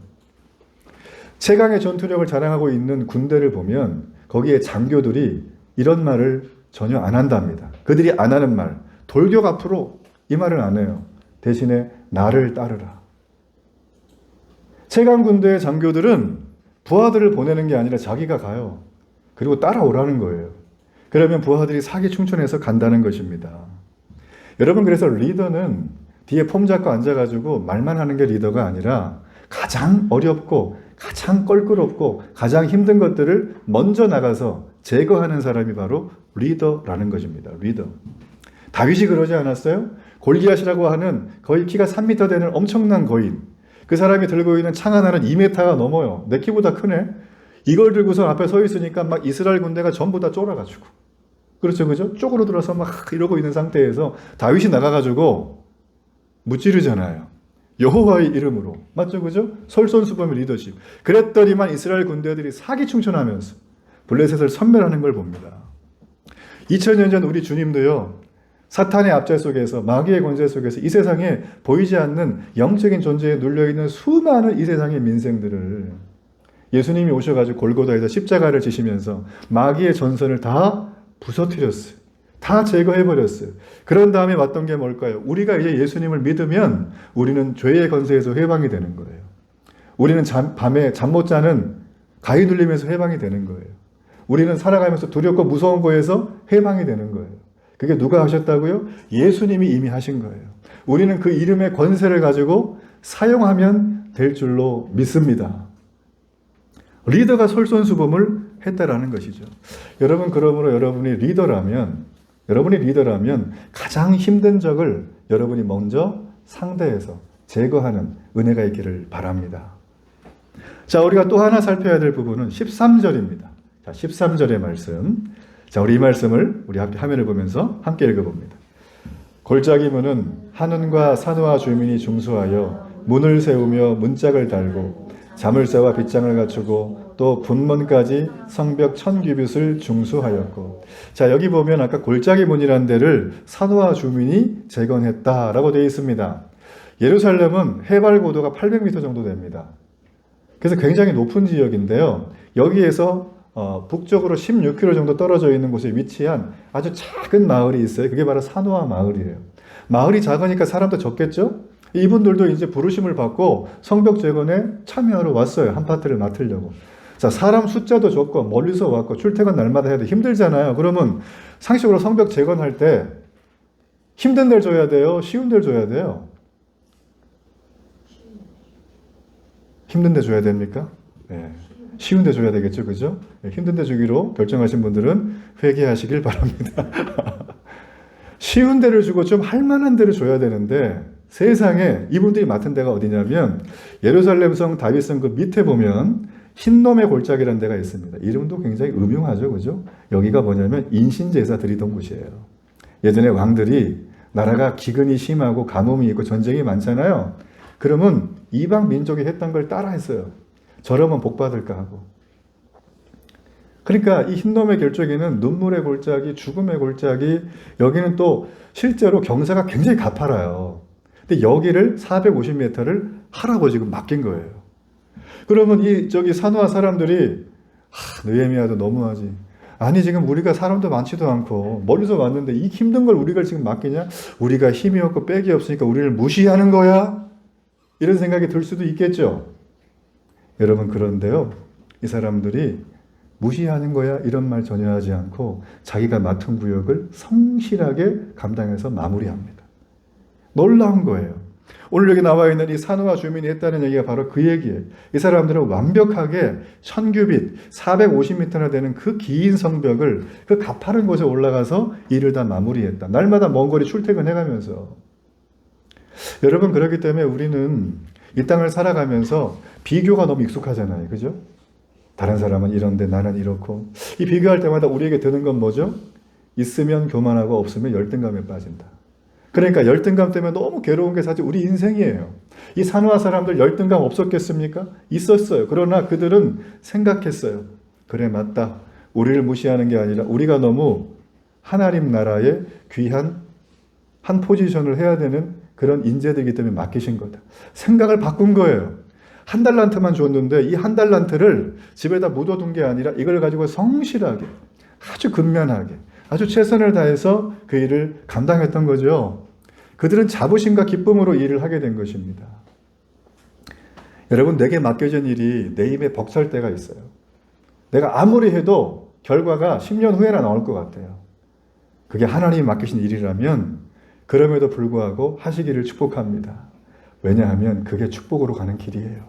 최강의 전투력을 자랑하고 있는 군대를 보면 거기에 장교들이 이런 말을 전혀 안 한답니다. 그들이 안 하는 말, 돌격 앞으로 이 말을 안 해요. 대신에 나를 따르라. 최강 군대의 장교들은 부하들을 보내는 게 아니라 자기가 가요. 그리고 따라오라는 거예요. 그러면 부하들이 사기충천해서 간다는 것입니다. 여러분, 그래서 리더는 뒤에 폼 잡고 앉아가지고 말만 하는 게 리더가 아니라 가장 어렵고 가장 껄끄럽고 가장 힘든 것들을 먼저 나가서 제거하는 사람이 바로 리더라는 것입니다. 리더. 다윗이 그러지 않았어요? 골리앗이라고 하는 거의 키가 3m 되는 엄청난 거인. 그 사람이 들고 있는 창 하나는 2m가 넘어요. 내 키보다 크네. 이걸 들고서 앞에 서 있으니까 막 이스라엘 군대가 전부 다 쫄아가지고. 그렇죠, 그죠? 쪽으로 들어서 막 이러고 있는 상태에서 다윗이 나가가지고 무찌르잖아요. 여호와의 이름으로. 맞죠, 그죠? 솔선수범의 리더십. 그랬더니만 이스라엘 군대들이 사기충천하면서 블레셋을 섬멸하는 걸 봅니다. 2000년 전 우리 주님도요, 사탄의 압제 속에서, 마귀의 권세 속에서 이 세상에 보이지 않는 영적인 존재에 눌려있는 수많은 이 세상의 민생들을 예수님이 오셔가지고 골고다에서 십자가를 지시면서 마귀의 전선을 다 부서뜨렸어요. 다 제거해버렸어요. 그런 다음에 왔던 게 뭘까요? 우리가 이제 예수님을 믿으면 우리는 죄의 권세에서 해방이 되는 거예요. 우리는 밤에 잠 못 자는 가위 눌리면서 해방이 되는 거예요. 우리는 살아가면서 두렵고 무서운 거에서 해방이 되는 거예요. 그게 누가 하셨다고요? 예수님이 이미 하신 거예요. 우리는 그 이름의 권세를 가지고 사용하면 될 줄로 믿습니다. 리더가 솔선수범을 했다라는 것이죠. 여러분, 그러므로 여러분이 리더라면 가장 힘든 적을 여러분이 먼저 상대해서 제거하는 은혜가 있기를 바랍니다. 자, 우리가 또 하나 살펴야 될 부분은 13절입니다. 자, 13절의 말씀. 자, 우리 이 말씀을 우리 화면을 보면서 함께 읽어봅니다. 골짜기 문은 한운과 산호와 주민이 중수하여 문을 세우며 문짝을 달고 자물쇠와 빗장을 갖추고 또 분문까지 성벽 1000규빗을 중수하였고. 자, 여기 보면 아까 골짜기 문이라는 데를 산호와 주민이 재건했다라고 되어 있습니다. 예루살렘은 해발 고도가 800m 정도 됩니다. 그래서 굉장히 높은 지역인데요. 여기에서 북쪽으로 16km 정도 떨어져 있는 곳에 위치한 아주 작은 마을이 있어요. 그게 바로 산호아 마을이에요. 마을이 작으니까 사람도 적겠죠? 이분들도 이제 부르심을 받고 성벽 재건에 참여하러 왔어요. 한 파트를 맡으려고. 자, 사람 숫자도 적고 멀리서 왔고 출퇴근 날마다 해야 돼. 힘들잖아요. 그러면 상식으로 성벽 재건할 때 힘든 데를 줘야 돼요? 쉬운 데를 줘야 돼요? 힘든 데 줘야 됩니까? 네. 쉬운 데 줘야 되겠죠. 그죠? 네, 힘든 데 주기로 결정하신 분들은 회개하시길 바랍니다. 쉬운 데를 주고 좀 할만한 데를 줘야 되는데 세상에 이분들이 맡은 데가 어디냐면 예루살렘 성 다윗성 그 밑에 보면 흰놈의 골짜기라는 데가 있습니다. 이름도 굉장히 음흉하죠. 그죠? 여기가 뭐냐면 인신제사 드리던 곳이에요. 예전에 왕들이 나라가 기근이 심하고 가뭄이 있고 전쟁이 많잖아요. 그러면 이방 민족이 했던 걸 따라 했어요. 저러면 복 받을까 하고. 그러니까 이 흰놈의 골짜기는 눈물의 골짜기, 죽음의 골짜기, 여기는 또 실제로 경사가 굉장히 가파라요. 근데 여기를 450m를 하라고 지금 맡긴 거예요. 그러면 저기 산호아 사람들이 느헤미야도 너무하지. 아니 지금 우리가 사람도 많지도 않고 멀리서 왔는데 이 힘든 걸 우리가 지금 맡기냐? 우리가 힘이 없고 빽이 없으니까 우리를 무시하는 거야? 이런 생각이 들 수도 있겠죠. 여러분 그런데요. 이 사람들이 무시하는 거야 이런 말 전혀 하지 않고 자기가 맡은 구역을 성실하게 감당해서 마무리합니다. 놀라운 거예요. 오늘 여기 나와 있는 이 산호아 주민이 했다는 얘기가 바로 그 얘기예요. 이 사람들은 완벽하게 1000규빗 450m나 되는 그 긴 성벽을 그 가파른 곳에 올라가서 일을 다 마무리했다. 날마다 먼 거리 출퇴근해가면서. 여러분 그렇기 때문에 우리는 이 땅을 살아가면서 비교가 너무 익숙하잖아요. 그죠? 다른 사람은 이런데 나는 이렇고. 이 비교할 때마다 우리에게 드는 건 뭐죠? 있으면 교만하고 없으면 열등감에 빠진다. 그러니까 열등감 때문에 너무 괴로운 게 사실 우리 인생이에요. 이 산호아 사람들 열등감 없었겠습니까? 있었어요. 그러나 그들은 생각했어요. 그래 맞다. 우리를 무시하는 게 아니라 우리가 너무 하나님 나라의 귀한 한 포지션을 해야 되는 그런 인재들이기 때문에 맡기신 거다. 생각을 바꾼 거예요. 1달란트만 줬는데 이 1달란트를 집에다 묻어둔 게 아니라 이걸 가지고 성실하게 아주 근면하게 아주 최선을 다해서 그 일을 감당했던 거죠. 그들은 자부심과 기쁨으로 일을 하게 된 것입니다. 여러분 내게 맡겨진 일이 내 입에 벅찰 때가 있어요. 내가 아무리 해도 결과가 10년 후에나 나올 것 같아요. 그게 하나님이 맡기신 일이라면 그럼에도 불구하고 하시기를 축복합니다. 왜냐하면 그게 축복으로 가는 길이에요.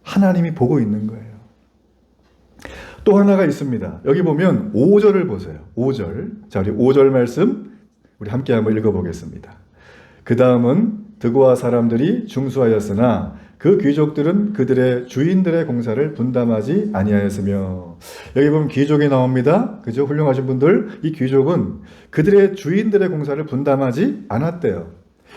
하나님이 보고 있는 거예요. 또 하나가 있습니다. 여기 보면 5절을 보세요. 5절. 자, 우리 5절 말씀 우리 함께 한번 읽어보겠습니다. 그 다음은 드고아 사람들이 중수하였으나 그 귀족들은 그들의 주인들의 공사를 분담하지 아니하였으며. 여기 보면 귀족이 나옵니다. 그죠? 훌륭하신 분들. 이 귀족은 그들의 주인들의 공사를 분담하지 않았대요.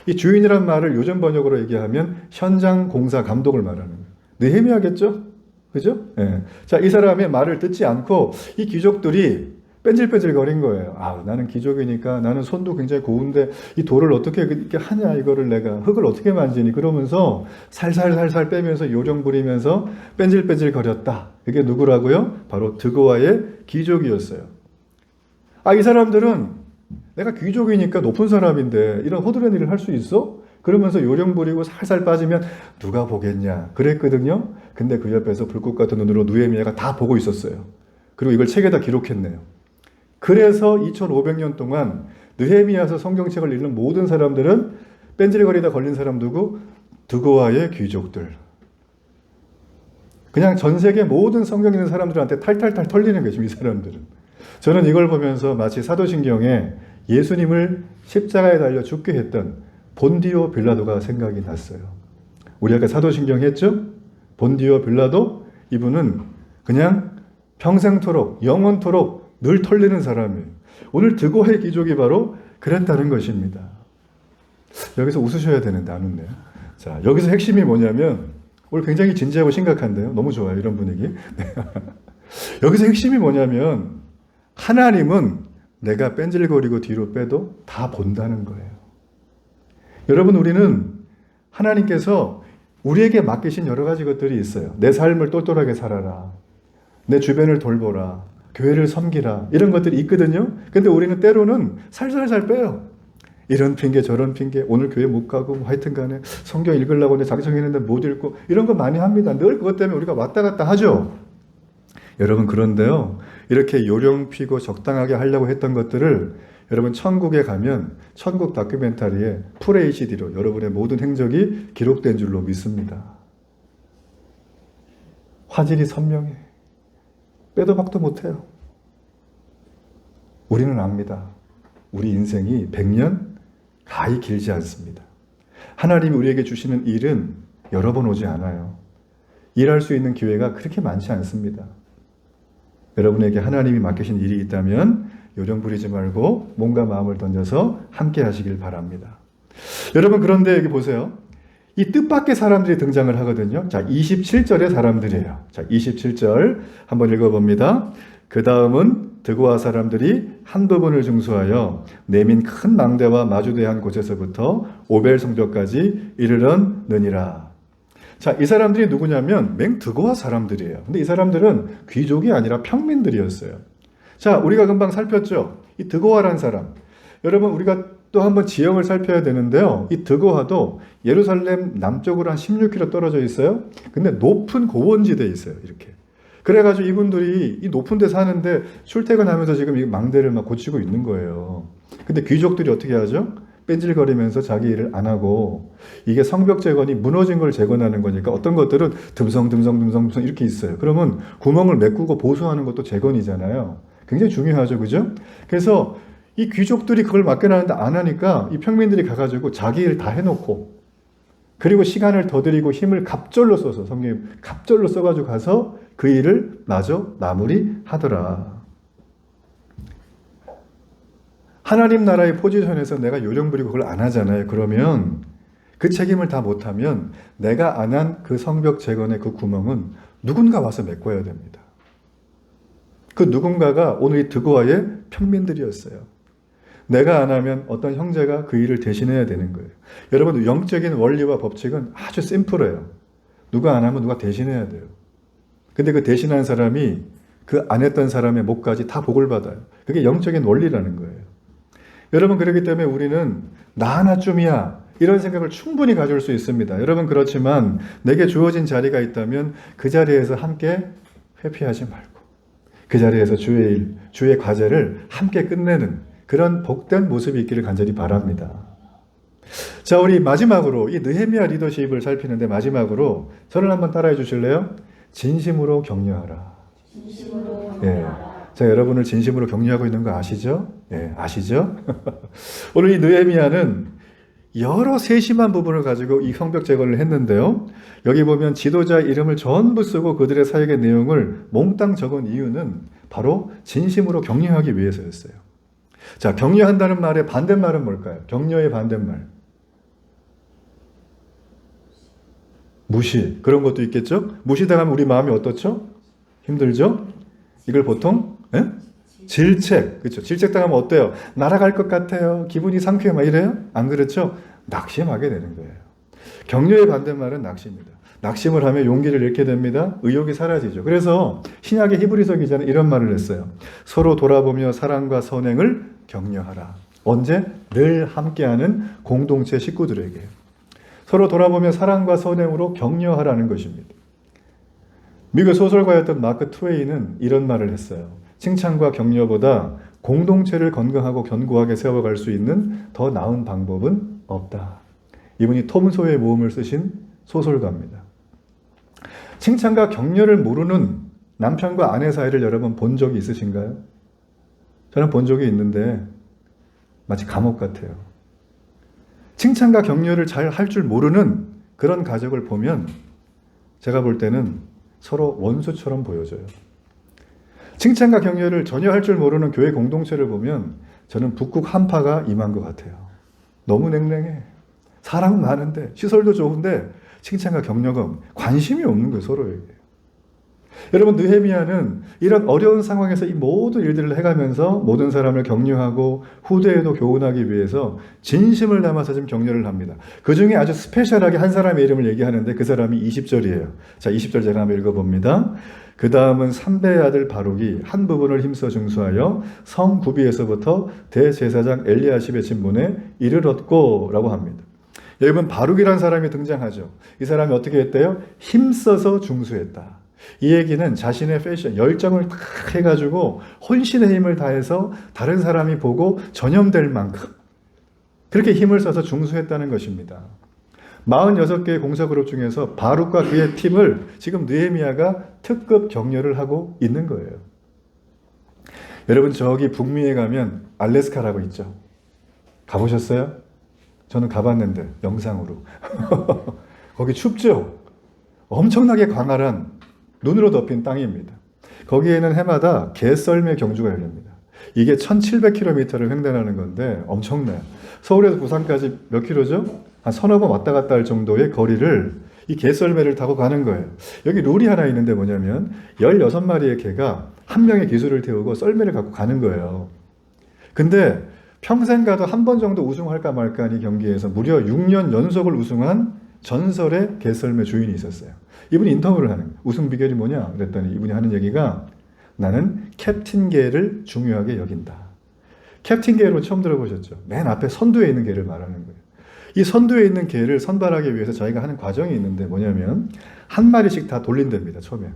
이 주인이란 말을 요즘 번역으로 얘기하면 현장 공사 감독을 말하는 거예요. 느헤미야겠죠? 그죠? 예. 자, 이 사람의 말을 듣지 않고 이 귀족들이 뺀질뺀질 거린 거예요. 아, 나는 귀족이니까 나는 손도 굉장히 고운데 이 돌을 어떻게 이렇게 하냐, 이거를 내가 흙을 어떻게 만지니? 그러면서 살살살살 빼면서 요령 부리면서 뺀질뺀질 거렸다. 그게 누구라고요? 바로 드고아의 귀족이었어요. 아, 이 사람들은 내가 귀족이니까 높은 사람인데 이런 허드렛 일을 할 수 있어? 그러면서 요령 부리고 살살 빠지면 누가 보겠냐 그랬거든요. 근데 그 옆에서 불꽃 같은 눈으로 느헤미야가 다 보고 있었어요. 그리고 이걸 책에다 기록했네요. 그래서 2500년 동안 느헤미야서 성경책을 읽는 모든 사람들은 뺀질거리다 걸린 사람 누구? 드고아의 귀족들. 그냥 전 세계 모든 성경 읽는 사람들한테 탈탈탈 털리는 것이 이 사람들은. 저는 이걸 보면서 마치 사도신경에 예수님을 십자가에 달려 죽게 했던 본디오 빌라도가 생각이 났어요. 우리 아까 사도신경 했죠? 본디오 빌라도 이분은 그냥 평생토록 영원토록 늘 털리는 사람이에요. 오늘 드고아의 기적이 바로 그랬다는 것입니다. 여기서 웃으셔야 되는데 안 웃네요. 자, 여기서 핵심이 뭐냐면 오늘 굉장히 진지하고 심각한데요. 너무 좋아요. 이런 분위기. 여기서 핵심이 뭐냐면 하나님은 내가 뺀질거리고 뒤로 빼도 다 본다는 거예요. 여러분, 우리는 하나님께서 우리에게 맡기신 여러 가지 것들이 있어요. 내 삶을 똘똘하게 살아라. 내 주변을 돌보라. 교회를 섬기라. 이런 것들이 있거든요. 근데 우리는 때로는 살살살 빼요. 이런 핑계 저런 핑계, 오늘 교회 못 가고 하여튼 간에 성경 읽으려고 이제 작정했는데 못 읽고 이런 거 많이 합니다. 늘 그것 때문에 우리가 왔다 갔다 하죠. 여러분, 그런데요, 이렇게 요령피고 적당하게 하려고 했던 것들을 여러분 천국에 가면 천국 다큐멘터리에 풀 HD로 여러분의 모든 행적이 기록된 줄로 믿습니다. 화질이 선명해. 빼도 박도 못해요. 우리는 압니다. 우리 인생이 100년 가히 길지 않습니다. 하나님이 우리에게 주시는 일은 여러 번 오지 않아요. 일할 수 있는 기회가 그렇게 많지 않습니다. 여러분에게 하나님이 맡기신 일이 있다면 요령 부리지 말고 몸과 마음을 던져서 함께 하시길 바랍니다. 여러분, 그런데 여기 보세요. 이 뜻밖의 사람들이 등장을 하거든요. 자, 27절의 사람들이에요. 자, 27절 한번 읽어봅니다. 그 다음은 드고아 사람들이 한 부분을 중수하여 내민 큰 망대와 마주대한 곳에서부터 오벨 성벽까지 이르렀느니라. 자, 이 사람들이 누구냐면 맹드고아 사람들이에요. 근데 이 사람들은 귀족이 아니라 평민들이었어요. 자, 우리가 금방 살폈죠. 이 드고아라는 사람. 여러분, 우리가 또 한번 지형을 살펴야 되는데요. 이 드고아도 예루살렘 남쪽으로 한 16km 떨어져 있어요. 근데 높은 고원지대에 있어요. 이렇게. 그래가지고 이분들이 이 높은 데 사는데 출퇴근하면서 지금 이 망대를 막 고치고 있는 거예요. 근데 귀족들이 어떻게 하죠? 뺀질거리면서 자기 일을 안 하고, 이게 성벽 재건이 무너진 걸 재건하는 거니까 어떤 것들은 듬성 이렇게 있어요. 그러면 구멍을 메꾸고 보수하는 것도 재건이잖아요. 굉장히 중요하죠. 그죠? 그래서 이 귀족들이 그걸 맡겨놨는데 안 하니까 이 평민들이 가가지고 자기 일 다 해놓고, 그리고 시간을 더 들이고 힘을 갑절로 써서, 성경이 갑절로 써가지고 가서 그 일을 마저 마무리하더라. 하나님 나라의 포지션에서 내가 요령 부리고 그걸 안 하잖아요. 그러면 그 책임을 다 못하면 내가 안 한 그 성벽 재건의 그 구멍은 누군가 와서 메꿔야 됩니다. 그 누군가가 오늘 이 드고아의 평민들이었어요. 내가 안 하면 어떤 형제가 그 일을 대신해야 되는 거예요. 여러분, 영적인 원리와 법칙은 아주 심플해요. 누가 안 하면 누가 대신해야 돼요. 근데 그 대신한 사람이 그 안 했던 사람의 목까지 다 복을 받아요. 그게 영적인 원리라는 거예요. 여러분, 그렇기 때문에 우리는 나 하나쯤이야 이런 생각을 충분히 가질 수 있습니다. 여러분, 그렇지만 내게 주어진 자리가 있다면 그 자리에서 함께 회피하지 말고 그 자리에서 주의 일, 주의 과제를 함께 끝내는 그런 복된 모습이 있기를 간절히 바랍니다. 자, 우리 마지막으로 이 느헤미야 리더십을 살피는데 마지막으로 저를 한번 따라해 주실래요? 진심으로 격려하라. 진심으로 예. 격려하라. 자, 여러분을 진심으로 격려하고 있는 거 아시죠? 예, 아시죠? 오늘 이 느헤미야는 여러 세심한 부분을 가지고 이 성벽 재건을 했는데요. 여기 보면 지도자 이름을 전부 쓰고 그들의 사역의 내용을 몽땅 적은 이유는 바로 진심으로 격려하기 위해서였어요. 자, 격려한다는 말의 반대말은 뭘까요? 격려의 반대말. 무시. 그런 것도 있겠죠? 무시당하면 우리 마음이 어떻죠? 힘들죠? 이걸 보통 질책. 그렇죠? 질책당하면 어때요? 날아갈 것 같아요. 기분이 상쾌해. 막 이래요? 안 그렇죠? 낙심하게 되는 거예요. 격려의 반대말은 낙심입니다. 낙심을 하면 용기를 잃게 됩니다. 의욕이 사라지죠. 그래서 신약의 히브리서 기자는 이런 말을 했어요. 서로 돌아보며 사랑과 선행을 격려하라. 언제? 늘 함께하는 공동체 식구들에게. 서로 돌아보며 사랑과 선행으로 격려하라는 것입니다. 미국 소설가였던 마크 트웨이는 이런 말을 했어요. 칭찬과 격려보다 공동체를 건강하고 견고하게 세워갈 수 있는 더 나은 방법은 없다. 이분이 톰 소의 모험을 쓰신 소설가입니다. 칭찬과 격려를 모르는 남편과 아내 사이를 여러분 본 적이 있으신가요? 저는 본 적이 있는데 마치 감옥 같아요. 칭찬과 격려를 잘 할 줄 모르는 그런 가족을 보면 제가 볼 때는 서로 원수처럼 보여져요. 칭찬과 격려를 전혀 할 줄 모르는 교회 공동체를 보면 저는 북극 한파가 임한 것 같아요. 너무 냉랭해. 사람은 많은데 시설도 좋은데 칭찬과 격려가 관심이 없는 거예요, 서로에게. 여러분, 느헤미야는 이런 어려운 상황에서 이 모든 일들을 해가면서 모든 사람을 격려하고 후대에도 교훈하기 위해서 진심을 담아서 지금 격려를 합니다. 그 중에 아주 스페셜하게 한 사람의 이름을 얘기하는데 그 사람이 20절이에요. 자, 20절 제가 한번 읽어봅니다. 그 다음은 삼배의 아들 바룩이 한 부분을 힘써 중수하여 성 구비에서부터 대제사장 엘리야십의 진문에 이를 얻고 라고 합니다. 여러분, 바룩이라는 사람이 등장하죠. 이 사람이 어떻게 했대요? 힘써서 중수했다. 이 얘기는 자신의 패션, 열정을 탁 해가지고 혼신의 힘을 다해서 다른 사람이 보고 전염될 만큼 그렇게 힘을 써서 중수했다는 것입니다. 46개의 공사그룹 중에서 바룩과 그의 팀을 지금 느헤미야가 특급 격려를 하고 있는 거예요. 여러분, 저기 북미에 가면 알래스카라고 있죠. 가보셨어요? 저는 가봤는데 영상으로. 거기 춥죠? 엄청나게 광활한 눈으로 덮인 땅입니다. 거기에는 해마다 개썰매 경주가 열립니다. 이게 1700km를 횡단하는 건데 엄청나요. 서울에서 부산까지 몇 킬로죠? 한 서너 번 왔다 갔다 할 정도의 거리를 이 개썰매를 타고 가는 거예요. 여기 룰이 하나 있는데 뭐냐면 16마리의 개가 한 명의 기술을 태우고 썰매를 갖고 가는 거예요. 근데 평생 가도 한 번 정도 우승할까 말까 하는 이 경기에서 무려 6년 연속을 우승한 전설의 개썰매 주인이 있었어요. 이분이 인터뷰를 하는 거예요. 우승 비결이 뭐냐? 그랬더니 이분이 하는 얘기가 나는 캡틴 개를 중요하게 여긴다. 캡틴 개로 처음 들어보셨죠? 맨 앞에 선두에 있는 개를 말하는 거예요. 이 선두에 있는 개를 선발하기 위해서 자기가 하는 과정이 있는데 뭐냐면 한 마리씩 다 돌린답니다. 처음에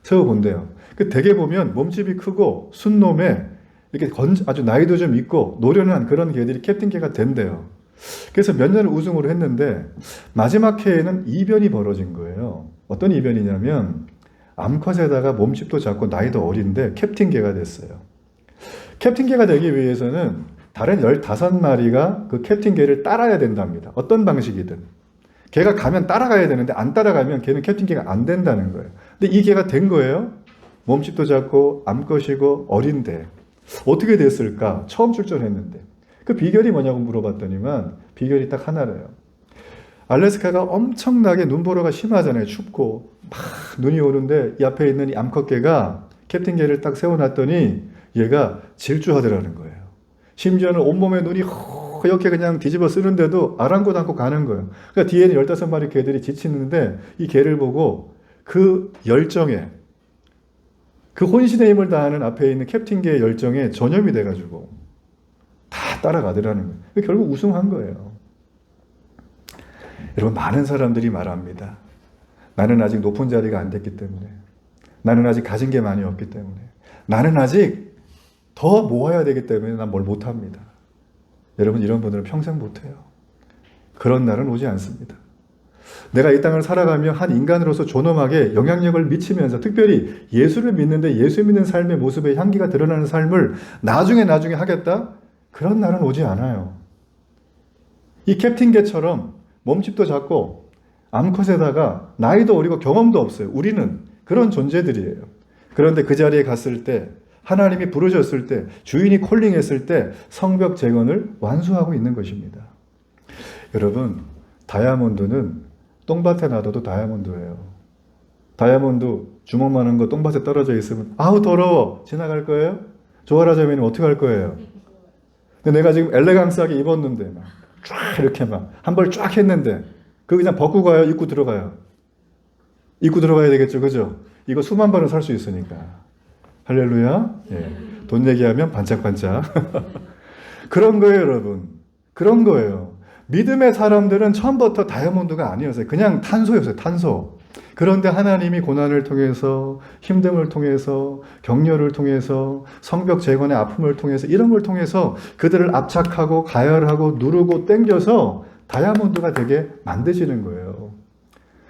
세워본대요. 그 대개 보면 몸집이 크고 순놈에 이렇게 아주 나이도 좀 있고 노련한 그런 개들이 캡틴 개가 된대요. 그래서 몇 년을 우승으로 했는데 마지막 해에는 이변이 벌어진 거예요. 어떤 이변이냐면 암컷에다가 몸집도 작고 나이도 어린데 캡틴 개가 됐어요. 캡틴 개가 되기 위해서는 다른 15마리가 그 캡틴 개를 따라야 된답니다. 어떤 방식이든. 개가 가면 따라가야 되는데 안 따라가면 개는 캡틴 개가 안 된다는 거예요. 근데 이 개가 된 거예요. 몸집도 작고 암컷이고 어린데. 어떻게 됐을까? 처음 출전했는데. 그 비결이 뭐냐고 물어봤더니만 비결이 딱 하나래요. 알래스카가 엄청나게 눈보라가 심하잖아요. 춥고 막 눈이 오는데 이 앞에 있는 이 암컷개가 캡틴 개를 딱 세워놨더니 얘가 질주하더라는 거예요. 심지어는 온몸에 눈이 허옇게 그냥 뒤집어 쓰는데도 아랑곳 않고 가는 거예요. 그러니까 뒤에는 15마리 개들이 지치는데 이 개를 보고 그 열정에 그 혼신의 힘을 다하는 앞에 있는 캡틴 개의 열정에 전염이 돼가지고 다 따라가더라는 거예요. 결국 우승한 거예요. 여러분, 많은 사람들이 말합니다. 나는 아직 높은 자리가 안 됐기 때문에, 나는 아직 가진 게 많이 없기 때문에, 나는 아직 더 모아야 되기 때문에 난 뭘 못합니다. 여러분, 이런 분들은 평생 못해요. 그런 날은 오지 않습니다. 내가 이 땅을 살아가며 한 인간으로서 존엄하게 영향력을 미치면서 특별히 예수를 믿는데 예수 믿는 삶의 모습의 향기가 드러나는 삶을 나중에 하겠다? 그런 날은 오지 않아요. 이 캡틴 개처럼 몸집도 작고 암컷에다가 나이도 어리고 경험도 없어요. 우리는 그런 존재들이에요. 그런데 그 자리에 갔을 때 하나님이 부르셨을 때 주인이 콜링했을 때 성벽 재건을 완수하고 있는 것입니다. 여러분, 다이아몬드는 똥밭에 놔둬도 다이아몬드예요. 다이아몬드 주먹만한 거 똥밭에 떨어져 있으면 아우 더러워 지나갈 거예요? 조아라자면은 어떻게 할 거예요? 근데 내가 지금 엘레강스하게 입었는데 막 쫙 이렇게 막 한 벌 쫙 했는데 그거 그냥 벗고 가요? 입고 들어가요? 입고 들어가야 되겠죠, 그죠? 이거 수만 벌은 살 수 있으니까. 할렐루야. 예. 돈 얘기하면 반짝반짝. 그런 거예요, 여러분. 그런 거예요. 믿음의 사람들은 처음부터 다이아몬드가 아니었어요. 그냥 탄소였어요, 탄소. 그런데 하나님이 고난을 통해서, 힘듦을 통해서, 격려를 통해서, 성벽 재건의 아픔을 통해서, 이런 걸 통해서 그들을 압착하고 가열하고 누르고 땡겨서 다이아몬드가 되게 만드시는 거예요.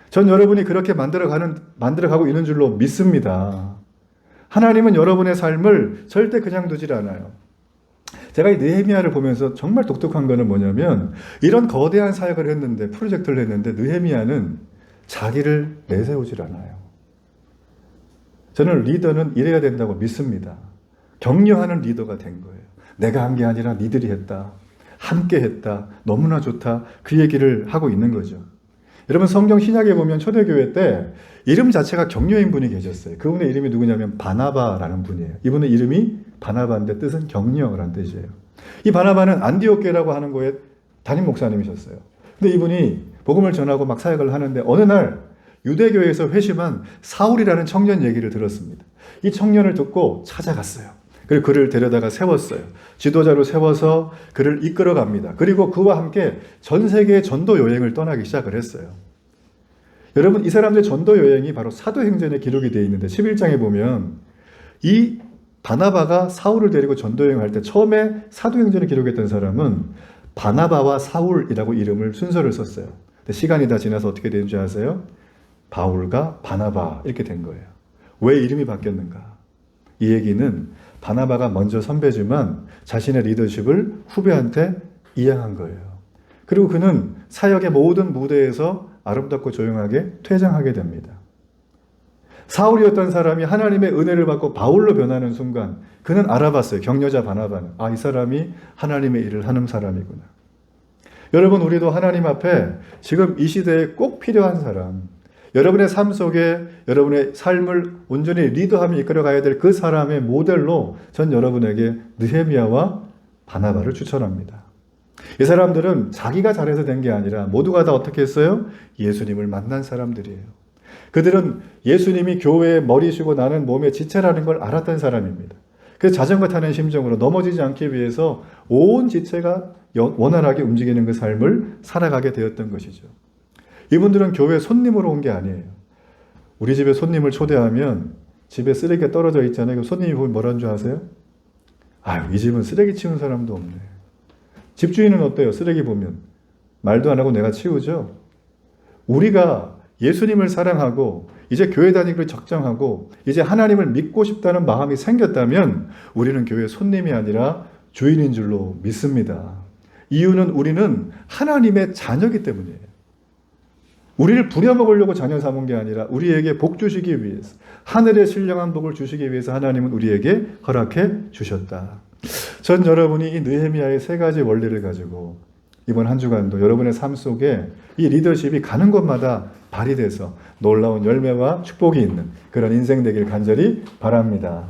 전 여러분이 그렇게 만들어가고 있는 줄로 믿습니다. 하나님은 여러분의 삶을 절대 그냥 두질 않아요. 제가 이 느헤미야를 보면서 정말 독특한 거는 뭐냐면 이런 거대한 사역을 했는데 프로젝트를 했는데 느헤미야는 자기를 내세우질 않아요. 저는 리더는 이래야 된다고 믿습니다. 격려하는 리더가 된 거예요. 내가 한 게 아니라 니들이 했다. 함께 했다. 너무나 좋다. 그 얘기를 하고 있는 거죠. 여러분 성경 신약에 보면 초대교회 때 이름 자체가 격려인 분이 계셨어요. 그분의 이름이 누구냐면 바나바라는 분이에요. 이분의 이름이 바나바인데 뜻은 격려라는 뜻이에요. 이 바나바는 안디옥교회라고 하는 곳에 담임 목사님이셨어요. 근데 이분이 복음을 전하고 막 사역을 하는데 어느 날 유대교회에서 회심한 사울이라는 청년 얘기를 들었습니다. 이 청년을 듣고 찾아갔어요. 그리고 그를 데려다가 세웠어요. 지도자로 세워서 그를 이끌어 갑니다. 그리고 그와 함께 전 세계 전도 여행을 떠나기 시작을 했어요. 여러분 이 사람들의 전도 여행이 바로 사도행전에 기록이 되어 있는데 11장에 보면 이 바나바가 사울을 데리고 전도 여행을 할 때 처음에 사도행전에 기록했던 사람은 바나바와 사울이라고 이름을 순서를 썼어요. 근데 시간이 다 지나서 어떻게 되는 줄 아세요? 바울과 바나바 이렇게 된 거예요. 왜 이름이 바뀌었는가? 이 얘기는 바나바가 먼저 선배지만 자신의 리더십을 후배한테 이양한 거예요. 그리고 그는 사역의 모든 무대에서 아름답고 조용하게 퇴장하게 됩니다. 사울이었던 사람이 하나님의 은혜를 받고 바울로 변하는 순간 그는 알아봤어요. 격려자 바나바는. 아, 이 사람이 하나님의 일을 하는 사람이구나. 여러분 우리도 하나님 앞에 지금 이 시대에 꼭 필요한 사람, 여러분의 삶 속에 여러분의 삶을 온전히 리더하며 이끌어가야 될 그 사람의 모델로 전 여러분에게 느헤미야와 바나바를 추천합니다. 이 사람들은 자기가 잘해서 된 게 아니라 모두가 다 어떻게 했어요? 예수님을 만난 사람들이에요. 그들은 예수님이 교회의 머리시고 나는 몸의 지체라는 걸 알았던 사람입니다. 그래서 자전거 타는 심정으로 넘어지지 않기 위해서 온 지체가 원활하게 움직이는 그 삶을 살아가게 되었던 것이죠. 이분들은 교회 손님으로 온 게 아니에요. 우리 집에 손님을 초대하면 집에 쓰레기가 떨어져 있잖아요. 그럼 손님이 보면 뭐라는 줄 아세요? 아유, 이 집은 쓰레기 치우는 사람도 없네. 집주인은 어때요? 쓰레기 보면 말도 안 하고 내가 치우죠. 우리가 예수님을 사랑하고 이제 교회 다니기를 적정하고 이제 하나님을 믿고 싶다는 마음이 생겼다면 우리는 교회 손님이 아니라 주인인 줄로 믿습니다. 이유는 우리는 하나님의 자녀이기 때문이에요. 우리를 부려먹으려고 자녀 삼은 게 아니라 우리에게 복 주시기 위해서, 하늘의 신령한 복을 주시기 위해서 하나님은 우리에게 허락해 주셨다. 전 여러분이 이 느헤미야의 세 가지 원리를 가지고 이번 한 주간도 여러분의 삶 속에 이 리더십이 가는 곳마다 발휘돼서 놀라운 열매와 축복이 있는 그런 인생 되길 간절히 바랍니다.